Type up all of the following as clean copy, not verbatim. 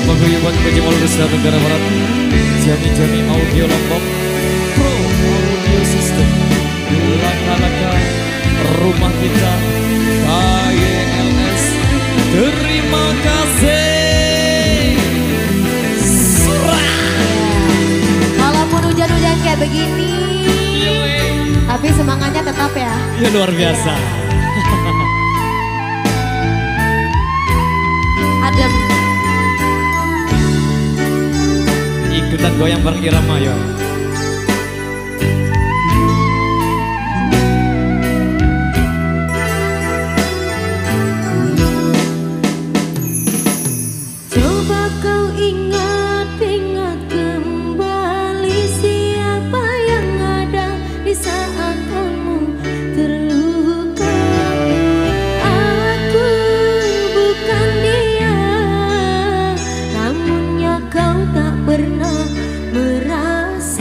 Paguyuban Kejemol Nusa Tenggara Barat, Jami Audio Lombok, Pro Audio System, Laka-Laka, Rumah Kita, KYLS. Terima kasih. Walaupun hujan-hujan kayak begini, tapi semangatnya tetap ya. Ya luar biasa. Adem. Ikutan goyang bareng irama yo. Coba kau ingat kembali siapa yang ada di saat kamu terluka. Aku bukan dia, namunnya kau tak pernah merasa.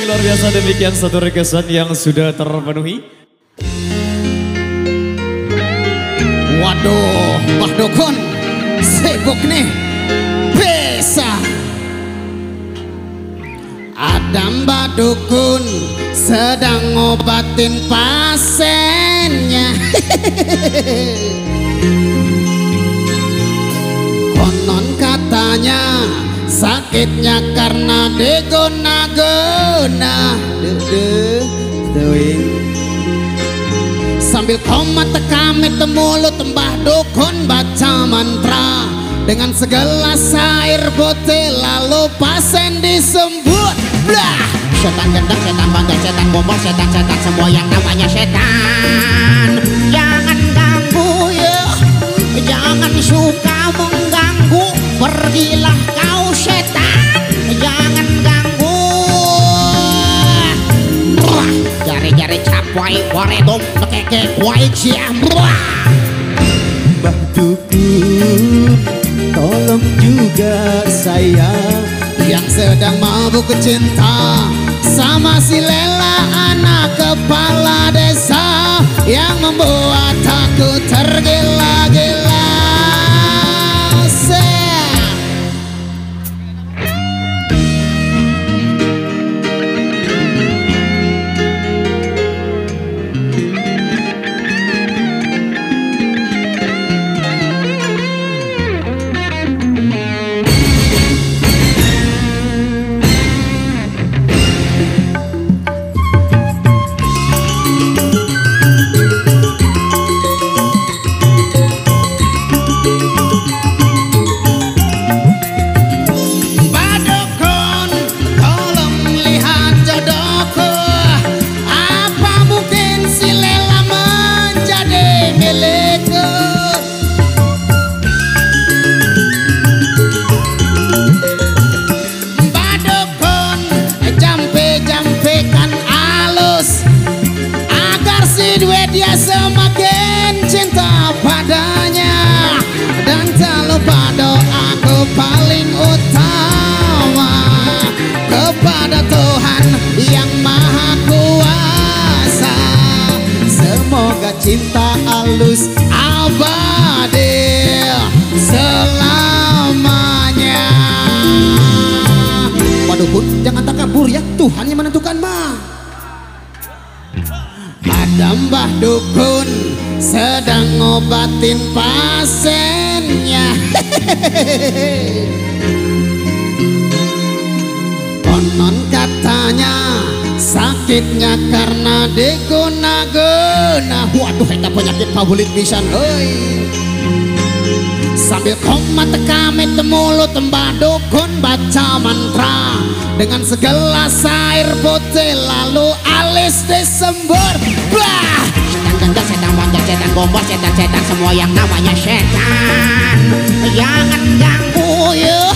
luar biasa, demikian satu requestan yang sudah terpenuhi. Waduh, Mbah Dukun sibuk nih. Bisa. Ada Mbah Dukun sedang ngobatin pasiennya. Konon katanya sakitnya karena diguna-guna. Sambil komat kami mulut Mbah Dukun baca mantra dengan segelas air putih, lalu pasien disembur. Blah! Setan gendang, setan bandel, setan gombal, setan-setan semua yang namanya setan. Jangan ganggu ya, jangan suka mengganggu. Pergilah kau setan, jangan ganggu. Jari-jari capai, waredom, nekeke, wajah. Mbah Dukun, tolong juga saya yang sedang mabuk cinta sama si Lela, anak kepala desa yang membuat aku tergila-gila. Dia semakin cinta padanya, dan tak lupa doaku paling utama kepada Tuhan yang Maha Kuasa. Semoga cinta halus abadi selamanya. Waduh Bun, jangan takabur ya, Tuhan yang menentukan mah. Ada Mbah Dukun sedang ngobatin pasiennya. Konon katanya sakitnya karena diguna-guna. Waduh, itu penyakit favorit pisan euy. Sambil komat kami mulut Mbah Dukun baca mantra dengan segelas air putih, lalu alis disembur. Blah! Setan gendang, setan bandel, setan gombal, setan-setan semua yang namanya setan. Jangan ganggu ya,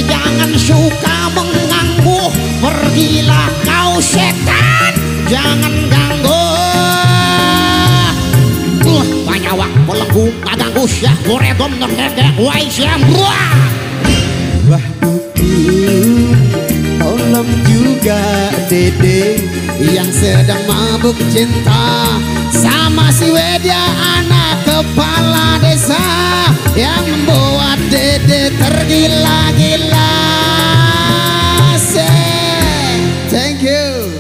jangan suka mengganggu. Pergilah kau setan, jangan ganggu. Banyawa belenggu ngaganggu syah goredom nekek wajah. Mbah Dukun, tolong juga dede yang sedang mabuk cinta sama si Wedia, anak kepala desa yang membuat dede tergila-gila. Thank you.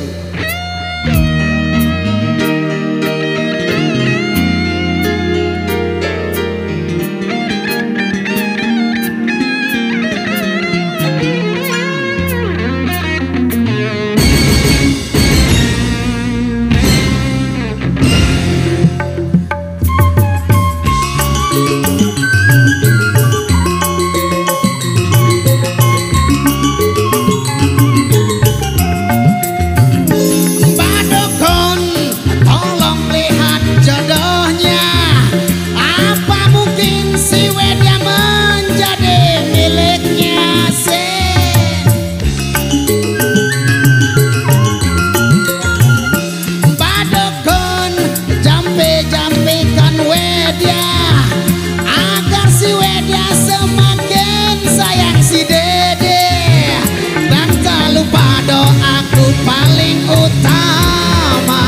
doaku paling utama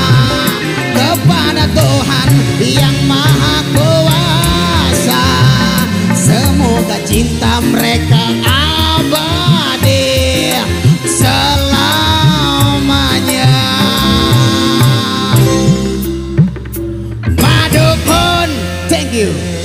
kepada Tuhan yang Maha Kuasa. Semoga cinta mereka abadi selamanya. Pak Dukun, thank you.